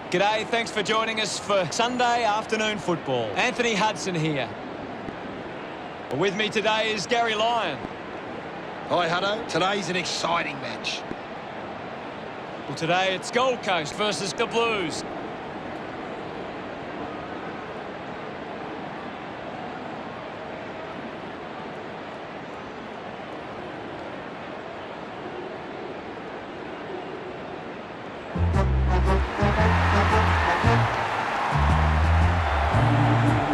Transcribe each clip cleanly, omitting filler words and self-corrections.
G'day, thanks for joining us for Sunday afternoon football. Anthony Hudson here. With me today is Gary Lyon. Hi, Hutto. Today's an exciting match. Well, today it's Gold Coast versus the Blues.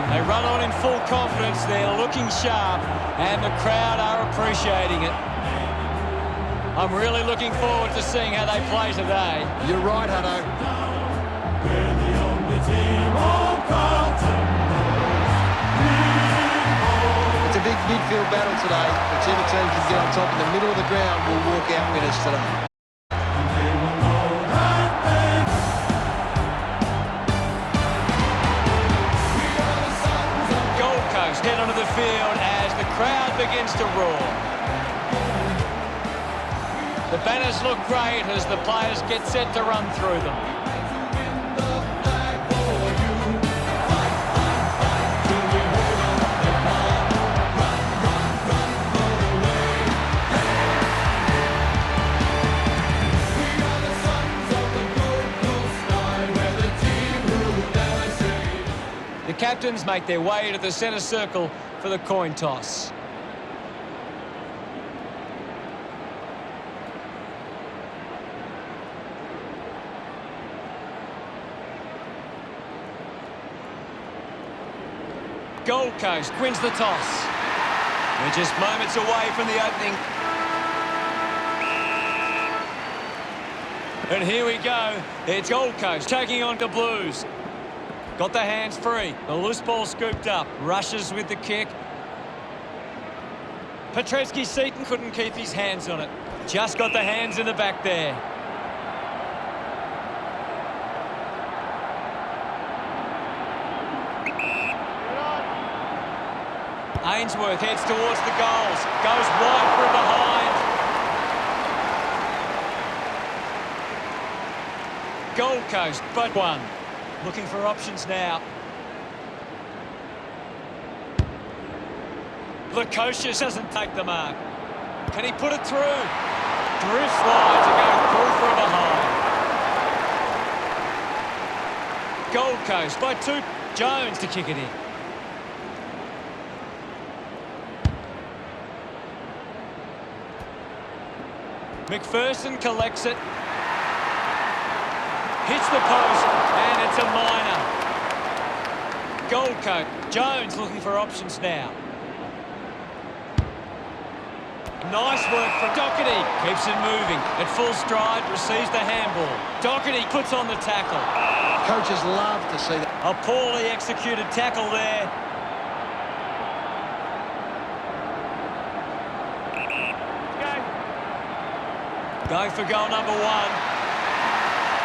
They run on in full confidence, they're looking sharp, and the crowd are appreciating it. I'm really looking forward to seeing how they play today. You're right, Hutto. We're the only team on Carlton. It's a big midfield battle today. Whichever team can get on top in the middle of the ground will walk out winners today. Head onto the field as the crowd begins to roar. The banners look great as the players get set to run through them. The captains make their way to the centre circle for the coin toss. Gold Coast wins the toss. They're just moments away from the opening. And here we go. It's Gold Coast taking on the Blues. Got the hands free. The loose ball scooped up. Rushes with the kick. Petrevsky-Seton couldn't keep his hands on it. Just got the hands in the back there. Ainsworth heads towards the goals. Goes wide from behind. Gold Coast, but one. Looking for options now. Lukosius doesn't take the mark. Can he put it through? Drifts wide to go through from behind. Gold Coast by two. Jones to kick it in. McPherson collects it. Hits the post, and it's a minor. Gold Coast. Jones looking for options now. Nice work from Doherty. Keeps it moving. At full stride, receives the handball. Doherty puts on the tackle. Coaches love to see that. A poorly executed tackle there. Going for goal number one.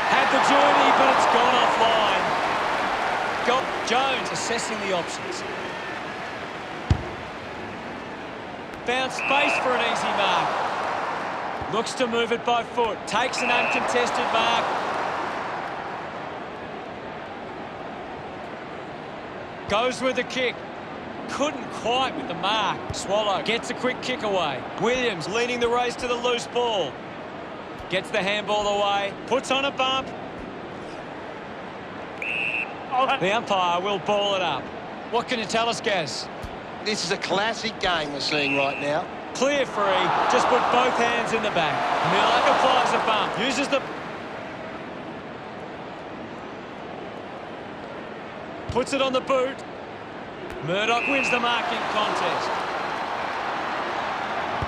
Had the journey, but it's gone offline. Jones assessing the options. Found space for an easy mark. Looks to move it by foot. Takes an uncontested mark. Goes with the kick. Couldn't quite with the mark. Swallow gets a quick kick away. Williams leading the race to the loose ball. Gets the handball away. Puts on a bump. The umpire will ball it up. What can you tell us, Gaz? This is a classic game we're seeing right now. Clear free. Just put both hands in the back. Millock applies a bump. Uses the... Puts it on the boot. Murdoch wins the marking contest.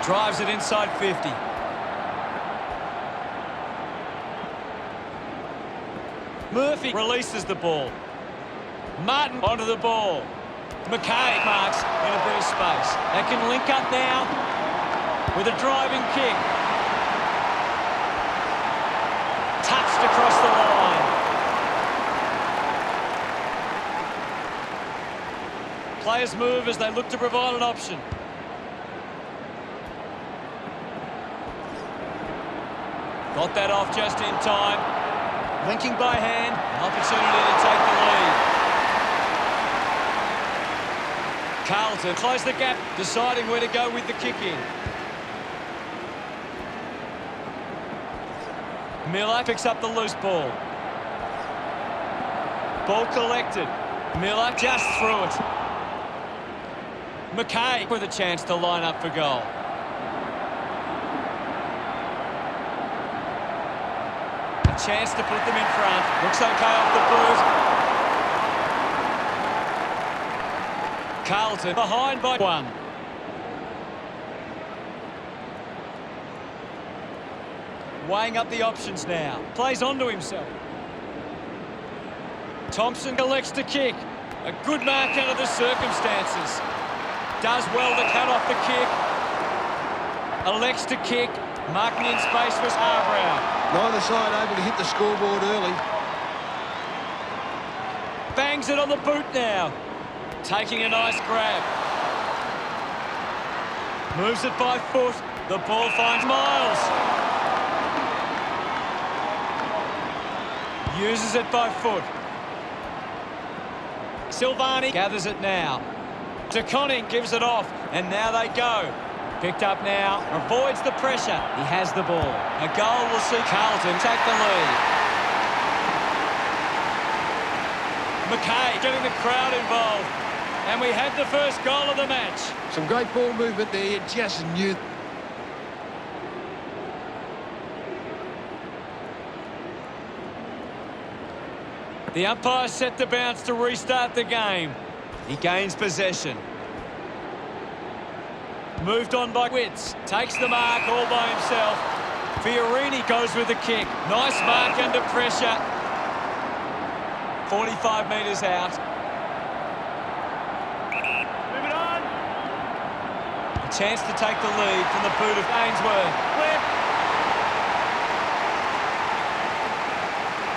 Drives it inside 50. Murphy releases the ball. Martin onto the ball. McKay marks in a bit of space. They can link up now with a driving kick. Touched across the line. Players move as they look to provide an option. Got that off just in time. Linking by hand, an opportunity to take the lead. Carlton close the gap, deciding where to go with the kick in. Miller picks up the loose ball. Ball collected. Miller just threw it. McKay with a chance to line up for goal. A chance to put them in front. Looks okay off the boot. Carlton behind by 1. Weighing up the options now. Plays onto himself. Thompson elects to kick. A good mark under the circumstances. Does well to cut off the kick. Elects to kick. Marking in space was Harbrow. Neither side able to hit the scoreboard early. Bangs it on the boot now. Taking a nice grab. Moves it by foot. The ball finds Miles. Uses it by foot. Silvani gathers it now. DeConning gives it off, and now they go. Picked up now, avoids the pressure. He has the ball. A goal will see Carlton take the lead. McKay getting the crowd involved. And we had the first goal of the match. Some great ball movement there, you just knew. The umpire set the bounce to restart the game. He gains possession. Moved on by Witts. Takes the mark all by himself. Fiorini goes with the kick. Nice mark under pressure. 45 metres out. Moving on. A chance to take the lead from the boot of Ainsworth. Flip.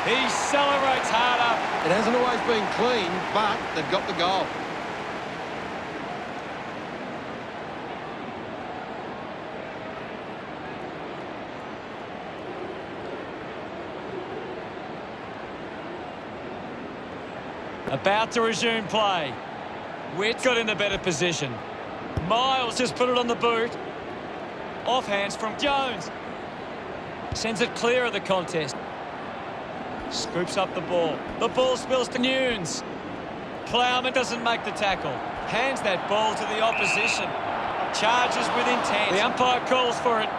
He celebrates harder. It hasn't always been clean, but they've got the goal. About to resume play. Witt got in the better position. Miles just put it on the boot. Off hands from Jones. Sends it clear of the contest. Scoops up the ball. The ball spills to Nunes. Plowman doesn't make the tackle. Hands that ball to the opposition. Charges with intent. The umpire calls for it.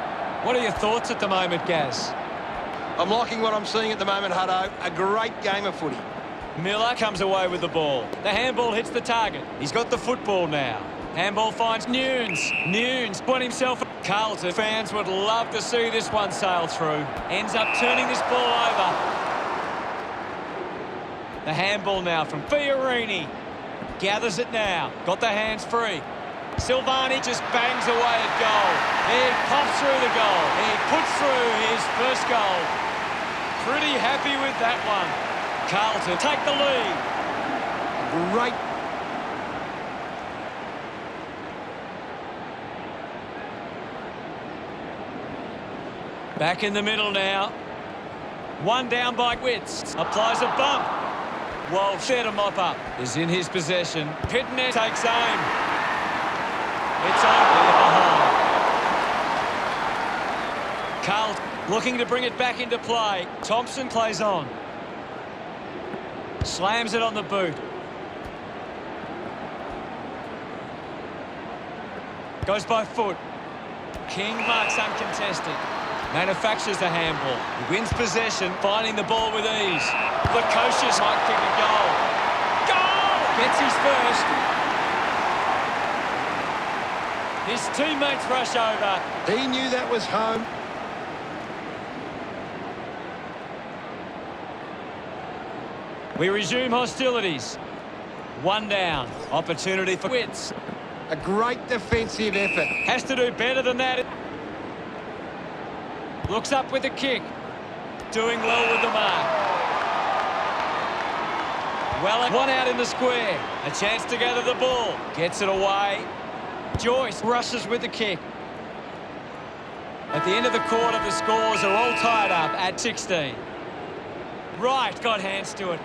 What are your thoughts at the moment, Gaz? I'm liking what I'm seeing at the moment, Hutto. A great game of footy. Miller comes away with the ball. The handball hits the target. He's got the football now. Handball finds Nunes. Nunes won himself. Carlton fans would love to see this one sail through. Ends up turning this ball over. The handball now from Fiorini. Gathers it now. Got the hands free. Silvani just bangs away at goal. He pops through the goal. He puts through his first goal. Pretty happy with that one. Carlton take the lead. Great. Back in the middle now. One down by Witts. Applies a bump. Well, set a mop up. Is in his possession. Pitner takes aim. It's on behind. Carlton looking to bring it back into play. Thompson plays on. Slams it on the boot. Goes by foot. King marks uncontested. Manufactures the handball. He wins possession, finding the ball with ease. Lukosius might kick a goal. Goal! Gets his first. His teammates rush over. He knew that was home. We resume hostilities. One down. Opportunity for Witts. A great defensive effort. Has to do better than that. Looks up with the kick. Doing well with the mark. Well, one out in the square. A chance to gather the ball. Gets it away. Joyce rushes with the kick. At the end of the quarter, the scores are all tied up at 16. Right, got hands to it.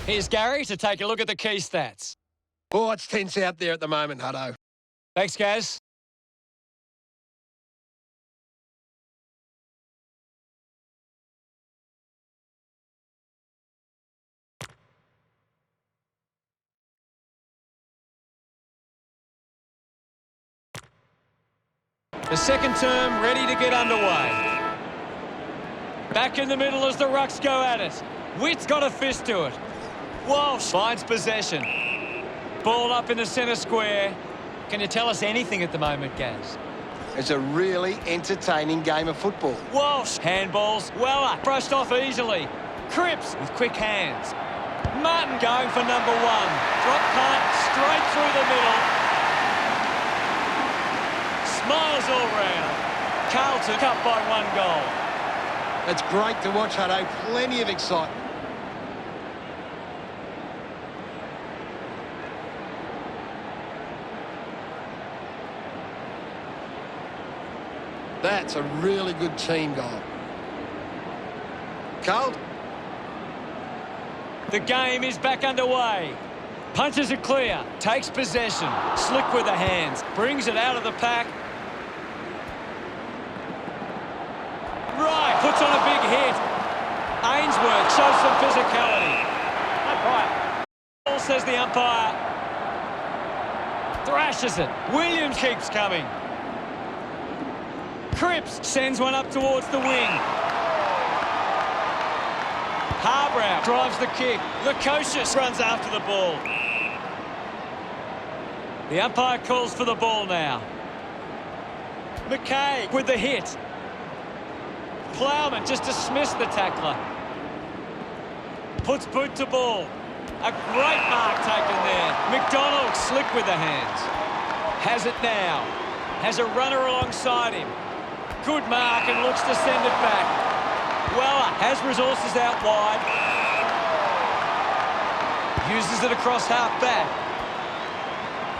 Here's Gary to take a look at the key stats. Oh, it's tense out there at the moment, Hutto. Thanks, Gaz. The second term ready to get underway. Back in the middle as the Rucks go at it. Witt's got a fist to it. Walsh finds possession. Ball up in the centre square. Can you tell us anything at the moment, Gaz? It's a really entertaining game of football. Walsh, handballs, Weller, brushed off easily. Cripps with quick hands. Martin going for number one. Drop punt, straight through the middle. Smiles all round. Carlton up by 1 goal. It's great to watch, Hutto. Plenty of excitement. That's a really good team goal. Carlton. The game is back underway. Punches it clear. Takes possession. Slick with the hands. Brings it out of the pack. Right. Puts on a big hit. Ainsworth shows some physicality. Umpire. Ball says the umpire. Thrashes it. Williams keeps coming. Cripps sends one up towards the wing. Harbrow drives the kick. Lukosius runs after the ball. The umpire calls for the ball now. McKay with the hit. Plowman just dismissed the tackler. Puts boot to ball. A great mark taken there. McDonald slick with the hands. Has it now. Has a runner alongside him. Good mark and looks to send it back. Weller has resources out wide. Uses it across half back.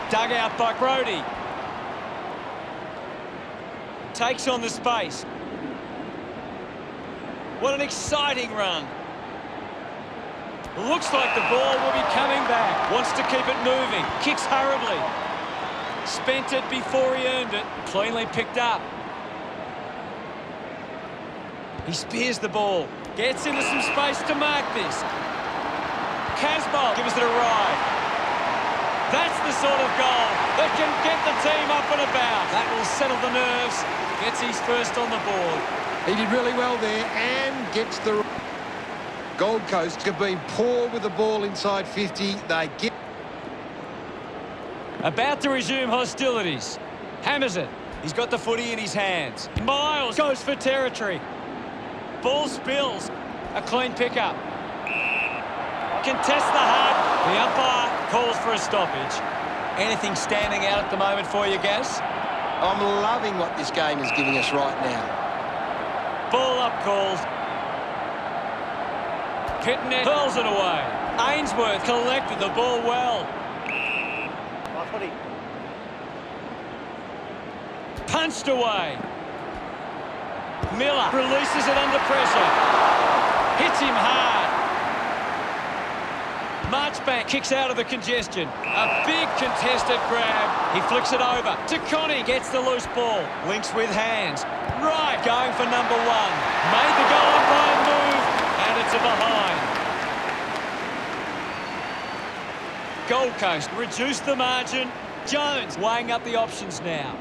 Dug out by Brodie. Takes on the space. What an exciting run. Looks like the ball will be coming back. Wants to keep it moving. Kicks hurriedly. Spent it before he earned it. Cleanly picked up. He spears the ball. Gets into some space to mark this. Casbolt gives it a ride. That's the sort of goal that can get the team up and about. That will settle the nerves. Gets his first on the board. He did really well there and gets the... Gold Coast have been poor with the ball inside 50. They get... About to resume hostilities. Hammers it. He's got the footy in his hands. Miles goes for territory. Ball spills. A clean pickup. Contests the hard. The umpire calls for a stoppage. Anything standing out at the moment for you, Gaz? I'm loving what this game is giving us right now. Ball up called. Pitnet hurls it away. Ainsworth collected the ball well. Punched away. Miller releases it under pressure. Hits him hard. Marchbank kicks out of the congestion. A big contested grab. He flicks it over. To Connie, gets the loose ball. Links with hands. Right, going for number one. Made the goal umpire move, and it's a behind. Gold Coast reduced the margin. Jones weighing up the options now.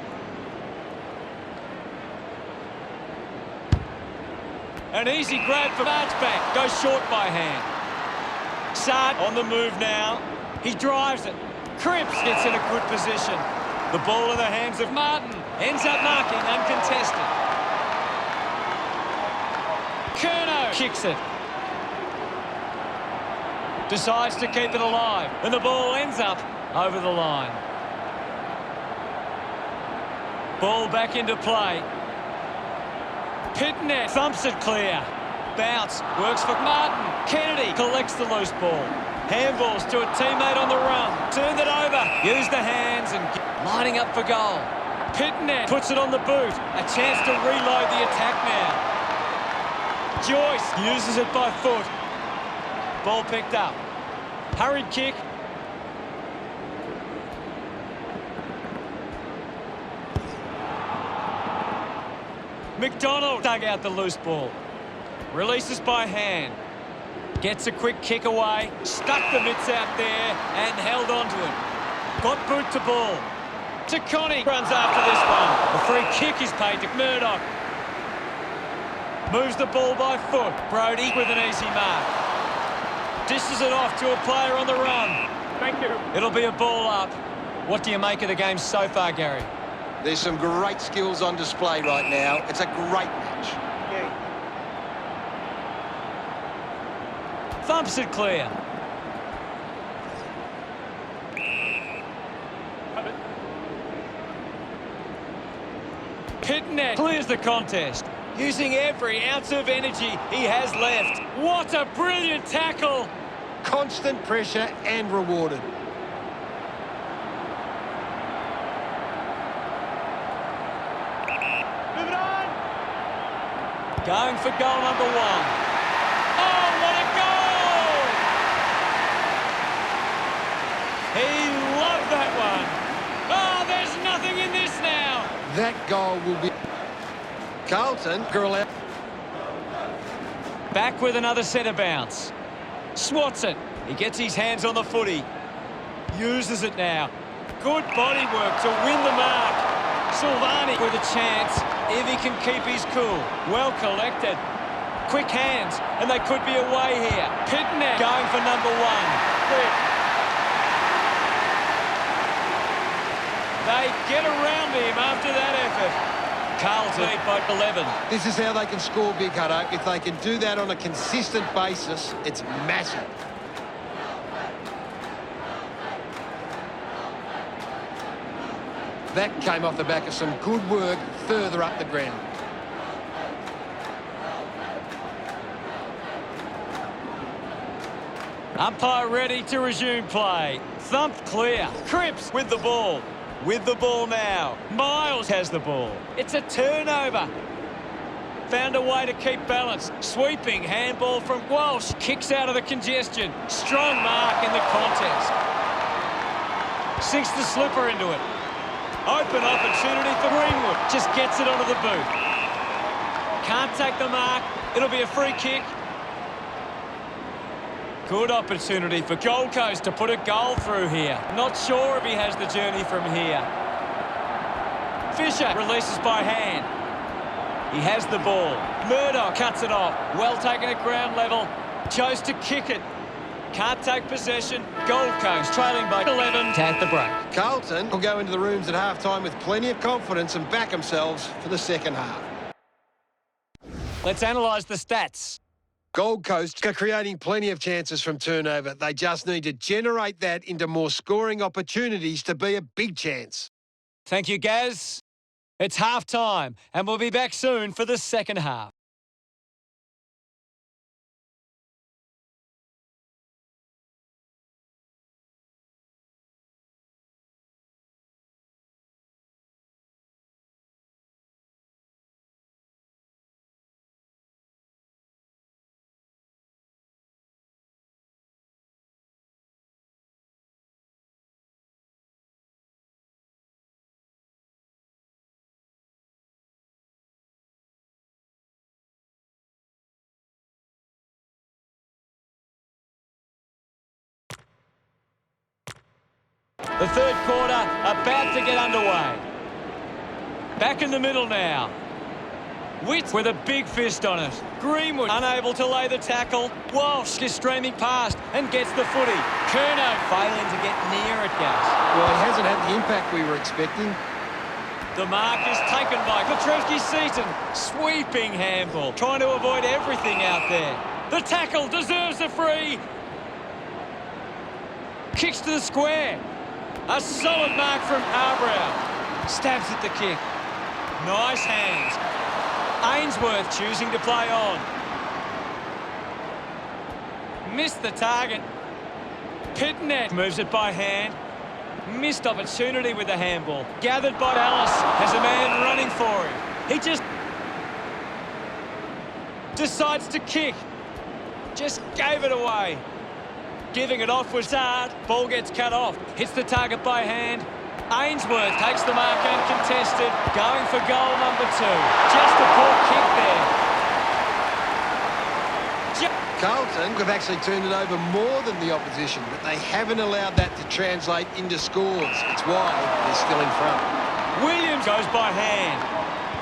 An easy grab for Marchbank. Goes short by hand. Sard on the move now. He drives it. Cripps gets in a good position. The ball in the hands of Martin. Ends up marking uncontested. Curnow kicks it. Decides to keep it alive. And the ball ends up over the line. Ball back into play. Pitnet thumps it clear. Bounce, works for Martin. Kennedy collects the loose ball. Handballs to a teammate on the run. Turned it over. Use the hands and lining up for goal. Pitnet puts it on the boot. A chance to reload the attack now. Joyce uses it by foot. Ball picked up. Hurried kick. McDonald dug out the loose ball. Releases by hand. Gets a quick kick away. Stuck the mitts out there and held onto it. Got boot to ball. To Connie. Runs after this one. The free kick is paid to Murdoch. Moves the ball by foot. Brody with an easy mark. Dishes it off to a player on the run. Thank you. It'll be a ball up. What do you make of the game so far, Gary? There's some great skills on display right now. It's a great match. Thumps it clear. Pitnet clears the contest, using every ounce of energy he has left. What a brilliant tackle! Constant pressure and rewarded. Move it on. Going for goal number one. Oh, what a goal! He loved that one. Oh, there's nothing in this now. That goal will be... Carlton, girl out. Back with another centre bounce. Swats it. He gets his hands on the footy. Uses it now. Good body work to win the mark. Silvani with a chance if he can keep his cool. Well collected. Quick hands, and they could be away here. Pitnet going for number one. Quick. They get around him after that effort. Carlton by 11. This is how they can score, Big Hutto. If they can do that on a consistent basis, it's massive. That came off the back of some good work further up the ground. Umpire ready to resume play. Thumped clear. Cripps with the ball. With the ball now. Miles has the ball. It's a turnover. Found a way to keep balance. Sweeping handball from Walsh. Kicks out of the congestion. Strong mark in the contest. Sinks the slipper into it. Open opportunity for Greenwood. Just gets it onto the boot. Can't take the mark. It'll be a free kick. Good opportunity for Gold Coast to put a goal through here. Not sure if he has the journey from here. Fisher releases by hand. He has the ball. Murdoch cuts it off. Well taken at ground level. Chose to kick it. Can't take possession. Gold Coast trailing by 11 at the break. Carlton will go into the rooms at half-time with plenty of confidence and back themselves for the second half. Let's analyse the stats. Gold Coast are creating plenty of chances from turnover. They just need to generate that into more scoring opportunities to be a big chance. Thank you, Gaz. It's half-time, and we'll be back soon for the second half. The third quarter about to get underway. Back in the middle now. Witt with a big fist on it. Greenwood unable to lay the tackle. Walsh is streaming past and gets the footy. Kerno failing to get near it, Gus. Well, he hasn't had the impact we were expecting. The mark is taken by Petrevski-Seaton. Sweeping handball. Trying to avoid everything out there. The tackle deserves a free. Kicks to the square. A solid mark from Arbrow. Stabs at the kick. Nice hands. Ainsworth choosing to play on. Missed the target. Pitnet moves it by hand. Missed opportunity with the handball. Gathered by Dallas. Has a man running for him. He just decides to kick. Just gave it away. Giving it off was hard. Ball gets cut off. Hits the target by hand. Ainsworth takes the mark uncontested. Going for goal number 2. Just a poor kick there. Carlton have actually turned it over more than the opposition, but they haven't allowed that to translate into scores. It's why they're still in front. Williams goes by hand.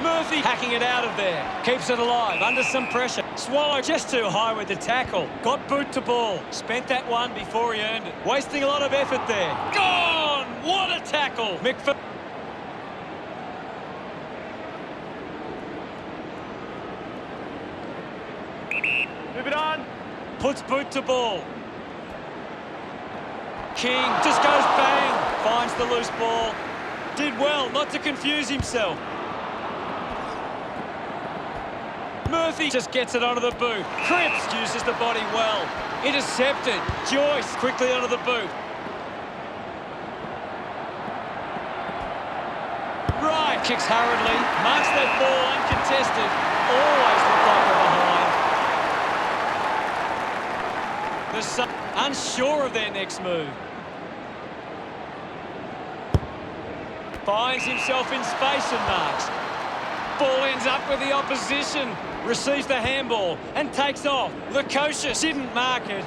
Murphy hacking it out of there. Keeps it alive under some pressure. Swallow just too high with the tackle. Got boot to ball. Spent that one before he earned it. Wasting a lot of effort there. Gone! What a tackle! McPherson. Move it on. Puts boot to ball. King just goes bang. Finds the loose ball. Did well not to confuse himself. Murphy just gets it onto the boot. Cripps uses the body well. Intercepted. Joyce quickly onto the boot. Right. Kicks hurriedly. Marks that ball uncontested. Always look like they're behind. The Sun unsure of their next move. Finds himself in space and marks. Ball ends up with the opposition. Receives the handball and takes off. Lukosius didn't mark it.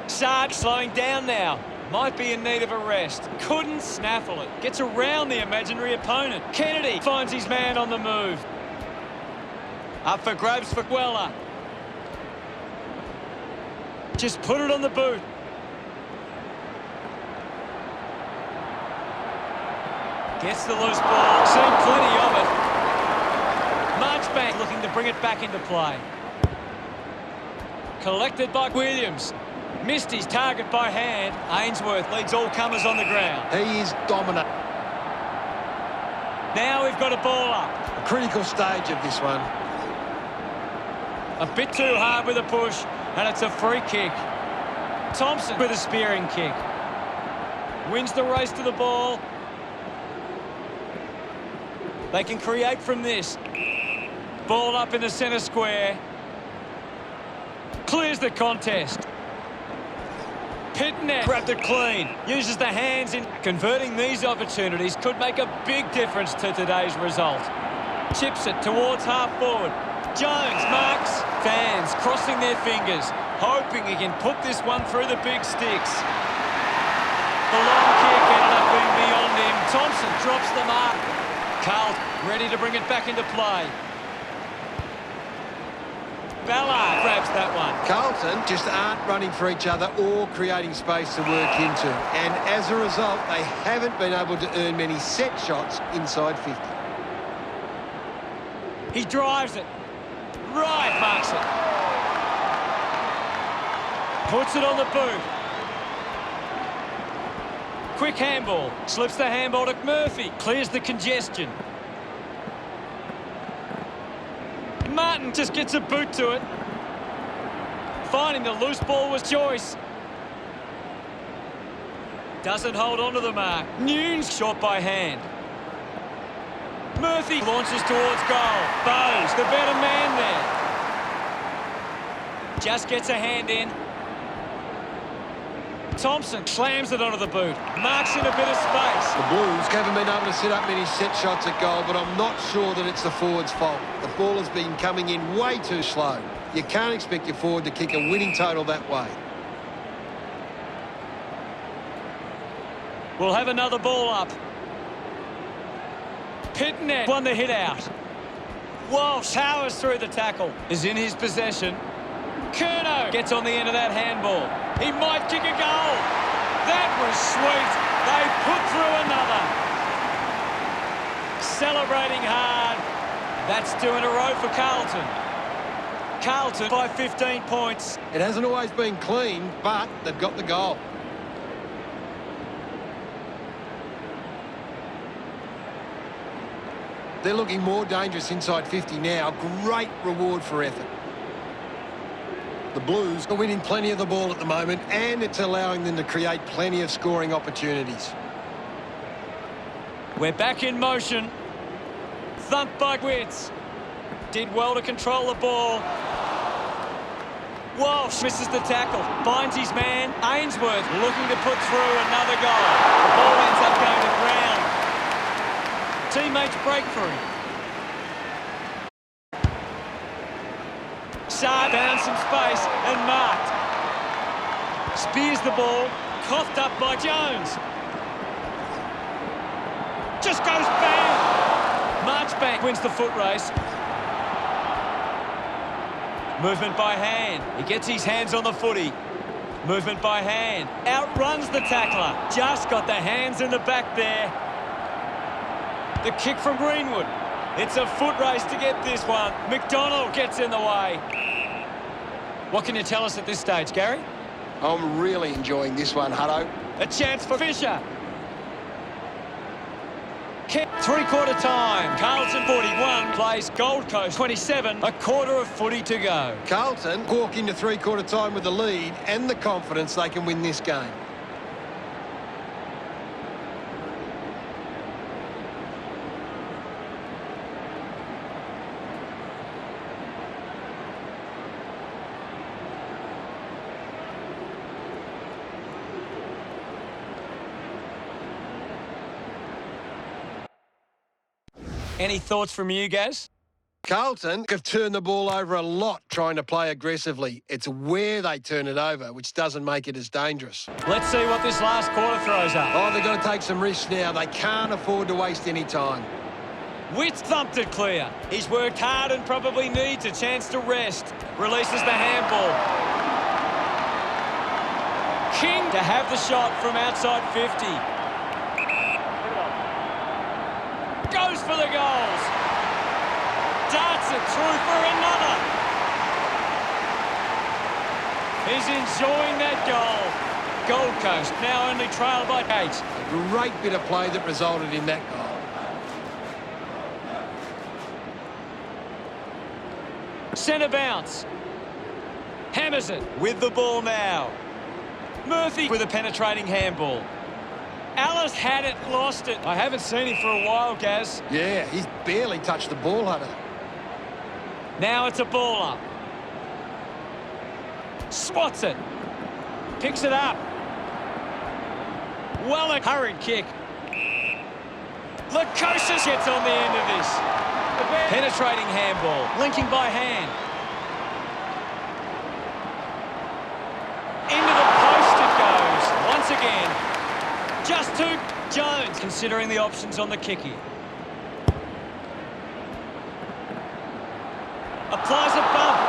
Sarge slowing down now. Might be in need of a rest. Couldn't snaffle it. Gets around the imaginary opponent. Kennedy finds his man on the move. Up for grabs for Guella. Just put it on the boot. Gets the loose ball. Seen plenty of it. Marchbank looking to bring it back into play. Collected by Williams. Missed his target by hand. Ainsworth leads all comers on the ground. He is dominant. Now we've got a ball up. A critical stage of this one. A bit too hard with a push, and it's a free kick. Thompson with a spearing kick. Wins the race to the ball. They can create from this. Ball up in the centre square. Clears the contest. Pitnet grabbed it clean. Uses the hands in. Converting these opportunities could make a big difference to today's result. Chips it towards half forward. Jones marks. Fans crossing their fingers, hoping he can put this one through the big sticks. The long kick ended up being beyond him. Thompson drops the mark. Carlton ready to bring it back into play. Ballard grabs that one. Carlton just aren't running for each other or creating space to work into. And as a result, they haven't been able to earn many set shots inside 50. He drives it. Right, marks it. Puts it on the boot. Quick handball. Slips the handball to Murphy. Clears the congestion. Martin just gets a boot to it. Finding the loose ball was Joyce. Doesn't hold on to the mark. Nunes short by hand. Murphy launches towards goal. Bowes, the better man there. Just gets a hand in. Thompson slams it onto the boot. Marks in a bit of space. The Blues haven't been able to set up many set shots at goal, but I'm not sure that it's the forward's fault. The ball has been coming in way too slow. You can't expect your forward to kick a winning total that way. We'll have another ball up. Pitnet won the hit out. Walsh powers through the tackle. Is in his possession. Curnow gets on the end of that handball. He might kick a goal. That was sweet. They put through another. Celebrating hard. That's 2 in a row for Carlton. Carlton by 15 points. It hasn't always been clean, but they've got the goal. They're looking more dangerous inside 50 now. Great reward for effort. The Blues are winning plenty of the ball at the moment, and it's allowing them to create plenty of scoring opportunities. We're back in motion. Thumped by Witts. Did well to control the ball. Walsh misses the tackle. Finds his man. Ainsworth looking to put through another goal. The ball ends up going to ground. Teammates break for him. Saab found some space and marked. Spears the ball. Coughed up by Jones. Just goes bang. Marchbank wins the foot race. Movement by hand. He gets his hands on the footy. Movement by hand. Outruns the tackler. Just got the hands in the back there. The kick from Greenwood. It's a foot race to get this one. McDonald gets in the way. What can you tell us at this stage, Gary? I'm really enjoying this one, Hutto. A chance for Fisher. Kick, three-quarter time. Carlton 41 plays Gold Coast 27. A quarter of footy to go. Carlton walk into three-quarter time with the lead and the confidence they can win this game. Any thoughts from you, Gaz? Carlton have turned the ball over a lot trying to play aggressively. It's where they turn it over, which doesn't make it as dangerous. Let's see what this last quarter throws up. Oh, they've got to take some risks now. They can't afford to waste any time. Witts thumped it clear. He's worked hard and probably needs a chance to rest. Releases the handball. King to have the shot from outside 50. Goes for the goals. Darts it through for another. He's enjoying that goal. Gold Coast now only trailed by 8. A great bit of play that resulted in that goal. Centre bounce. Hammers it with the ball now. Murphy with a penetrating handball. Alice had it, lost it. I haven't seen him for a while, Gaz. Yeah, he's barely touched the ball, Hutto. Now it's a ball up. Swats it. Picks it up. Well, a hurried kick. Lukosius gets on the end of this. Penetrating handball. Linking by hand. Into the post it goes. Once again. Just to Jones, considering the options on the kick here. Applies a bump.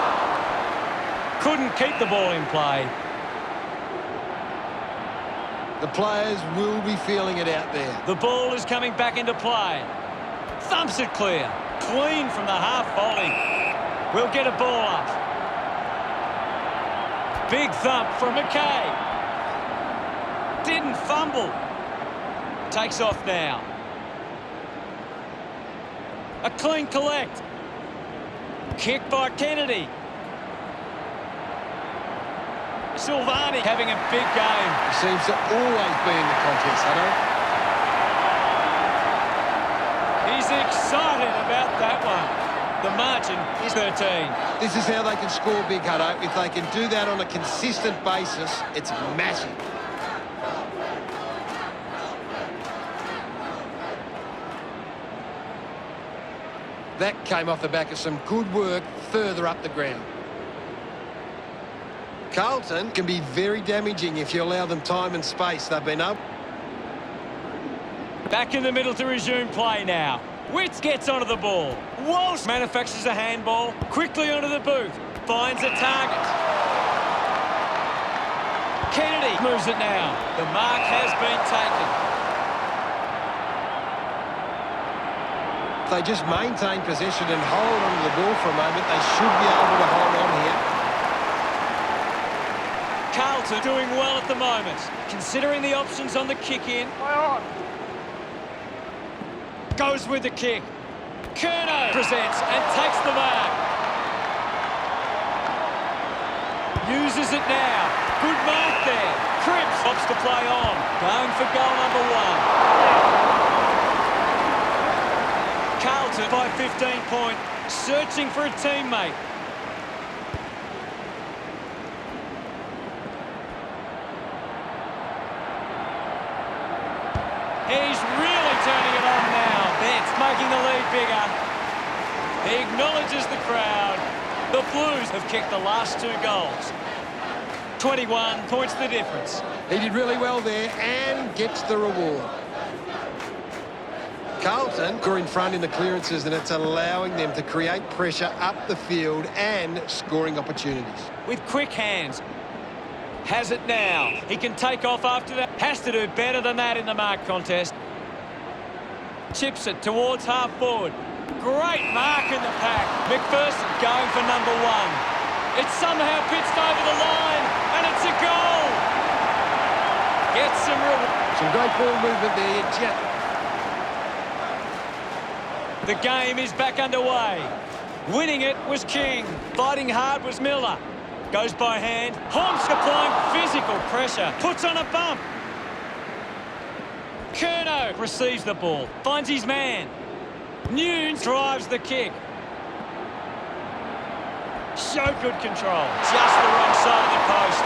Couldn't keep the ball in play. The players will be feeling it out there. The ball is coming back into play. Thumps it clear. Clean from the half volley. We'll get a ball up. Big thump from McKay. Didn't fumble. Takes off now. A clean collect. Kick by Kennedy. Silvani having a big game. He seems to always be in the contest, Hutto. He's excited about that one. The margin is 13. This is how they can score big, Hutto. If they can do that on a consistent basis, it's massive. That came off the back of some good work further up the ground. Carlton can be very damaging if you allow them time and space. They've been up. Back in the middle to resume play now. Witts gets onto the ball. Walsh manufactures a handball. Quickly onto the boot. Finds a target. Kennedy moves it now. The mark has been taken. If they just maintain possession and hold onto the ball for a moment, they should be able to hold on here. Carlton doing well at the moment, considering the options on the kick-in. Goes with the kick. Curnow presents and takes the mark. Uses it now. Good mark there. Cripps opts to play on. Going for goal number 1. Carlton by 15 points. Searching for a teammate. He's really turning it on now. That's making the lead bigger. He acknowledges the crowd. The Blues have kicked the last 2 goals. 21 points the difference. He did really well there and gets the reward. Carlton are in front in the clearances, and it's allowing them to create pressure up the field and scoring opportunities. With quick hands. Has it now. He can take off after that. Has to do better than that in the mark contest. Chips it towards half forward. Great mark in the pack. McPherson going for number 1. It's somehow pitched over the line, and it's a goal. Gets some great ball movement there. The game is back underway. Winning it was King. Fighting hard was Miller. Goes by hand. Holmes applying physical pressure. Puts on a bump. Curnow receives the ball. Finds his man. Nunes drives the kick. So good control. Just the wrong side of the post.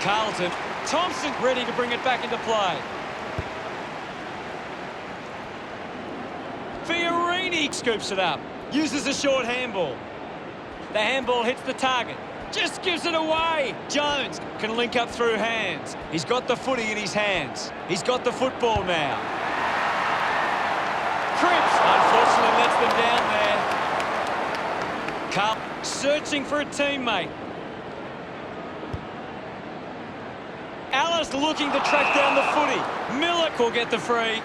Carlton. Thompson ready to bring it back into play. Fiorini scoops it up. Uses a short handball. The handball hits the target. Just gives it away. Jones can link up through hands. He's got the footy in his hands. He's got the football now. Cripps unfortunately lets them down there. Cup searching for a teammate. Alice looking to track down the footy. Miller will get the free.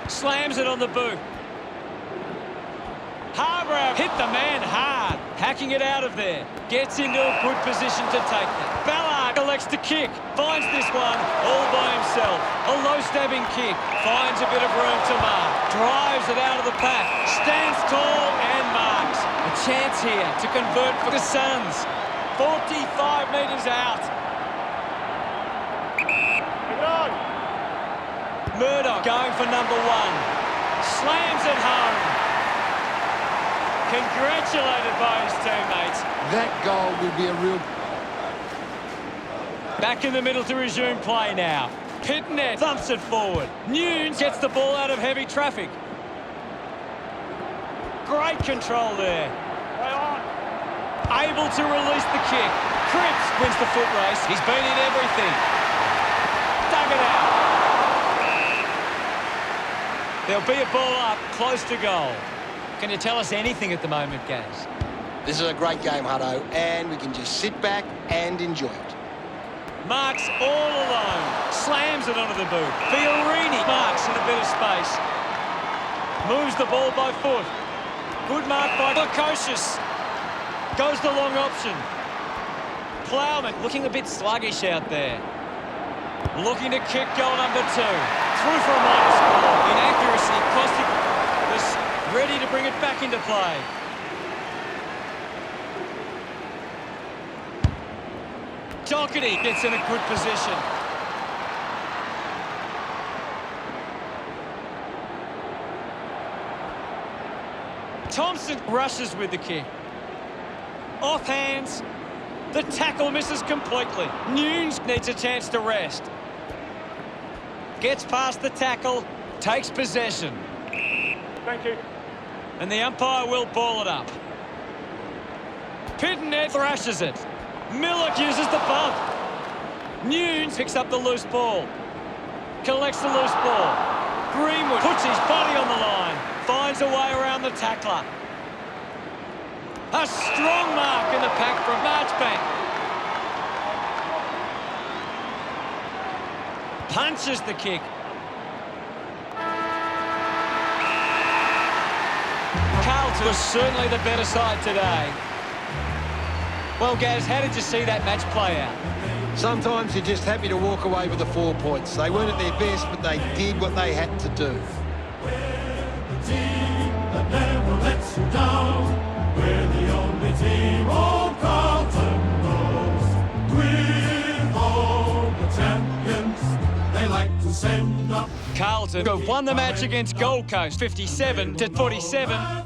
Slams it on the boot. Harbour hit the man hard, hacking it out of there. Gets into a good position to take it. Ballard elects to kick, finds this one all by himself. A low-stabbing kick, finds a bit of room to mark. Drives it out of the pack, stands tall and marks. A chance here to convert for the Suns. 45 metres out. Murdoch going for number 1. Slams it home. Congratulated by his teammates. That goal will be a real... Back in the middle to resume play now. Pitnet thumps it forward. Nunes gets the ball out of heavy traffic. Great control there. Able to release the kick. Cripps wins the foot race. He's been in everything. Dug it out. There'll be a ball up close to goal. Can you tell us anything at the moment, Gaz? This is a great game, Hutto, and we can just sit back and enjoy it. Marks all alone. Slams it onto the boot. Fiorini marks in a bit of space. Moves the ball by foot. Good mark by Lukosius. Goes the long option. Plowman looking a bit sluggish out there. Looking to kick goal number 2. Through for a minor score. Inaccuracy costing this. Ready to bring it back into play. Doherty gets in a good position. Thompson rushes with the kick. Off hands. The tackle misses completely. Nunes needs a chance to rest. Gets past the tackle. Takes possession. Thank you. And the umpire will ball it up. Pitnet thrashes it. Miller uses the bump. Nunes picks up the loose ball. Collects the loose ball. Greenwood puts his body on the line. Finds a way around the tackler. A strong mark in the pack from Marchbank. Punches the kick. Carlton was certainly the better side today. Well, Gaz, how did you see that match play out? Sometimes you're just happy to walk away with the 4 points. They weren't at their best, but they did what they had to do. The team that never lets you down. We're the only team old Carlton knows. With all the champions, they like to send up. Carlton have won the match against Gold Coast, 57-47.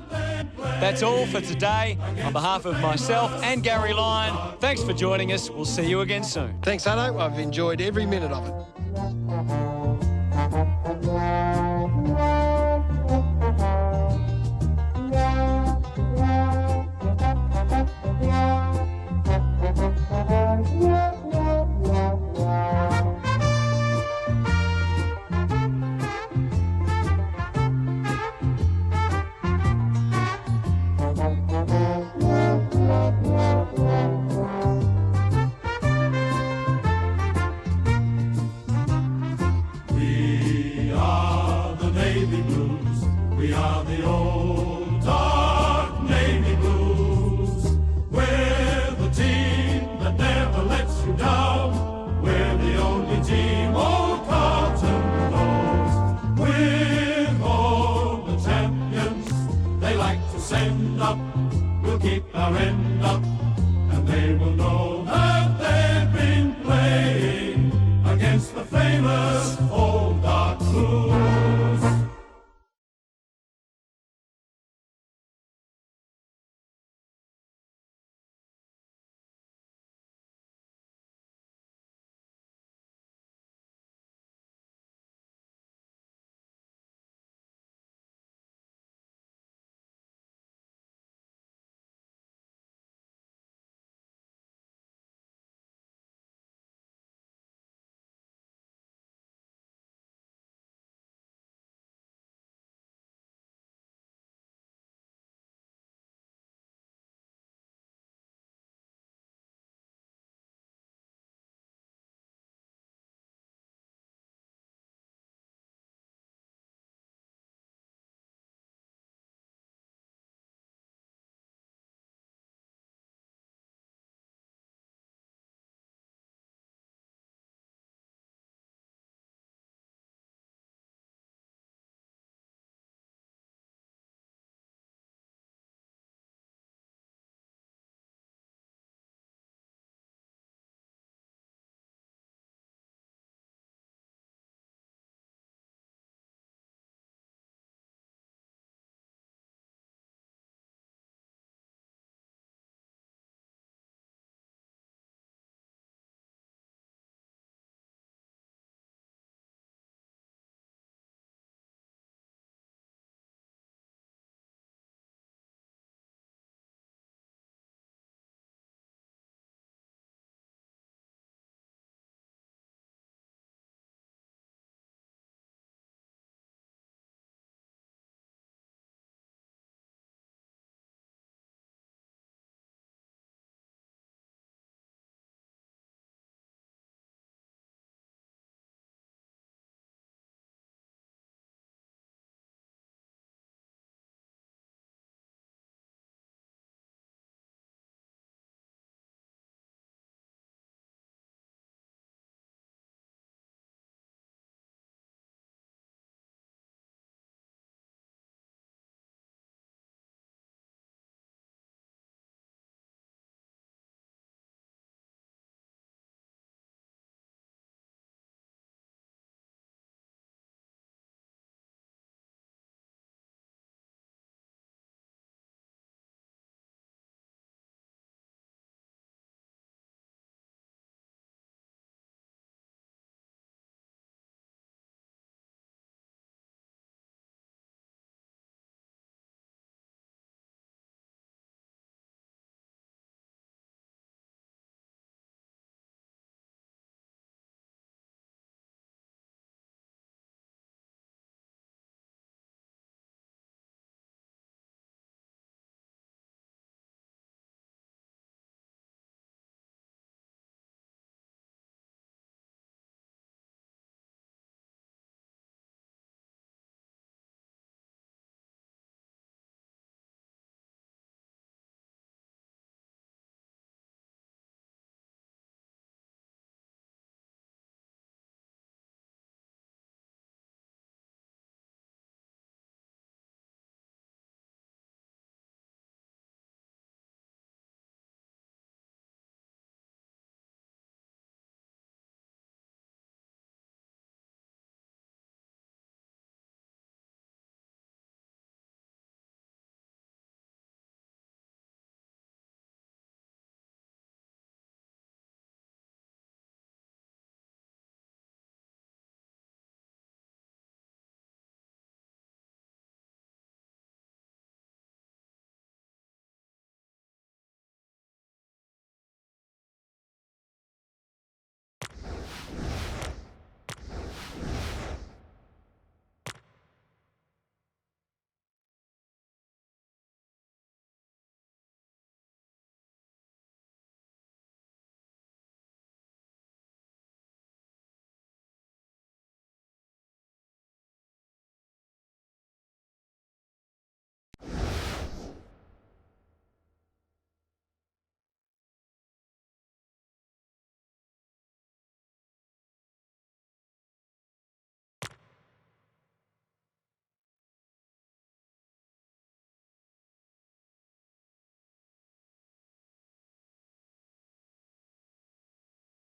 That's all for today. On behalf of myself and Gary Lyon, thanks for joining us. We'll see you again soon. Thanks, Hutto. I've enjoyed every minute of it. We are the old dark navy blues. We're the team that never lets you down. We're the only team old Carlton knows. With all the champions they like to send up, we'll keep our end up, and they will know that they've been playing against the famous old dark blue.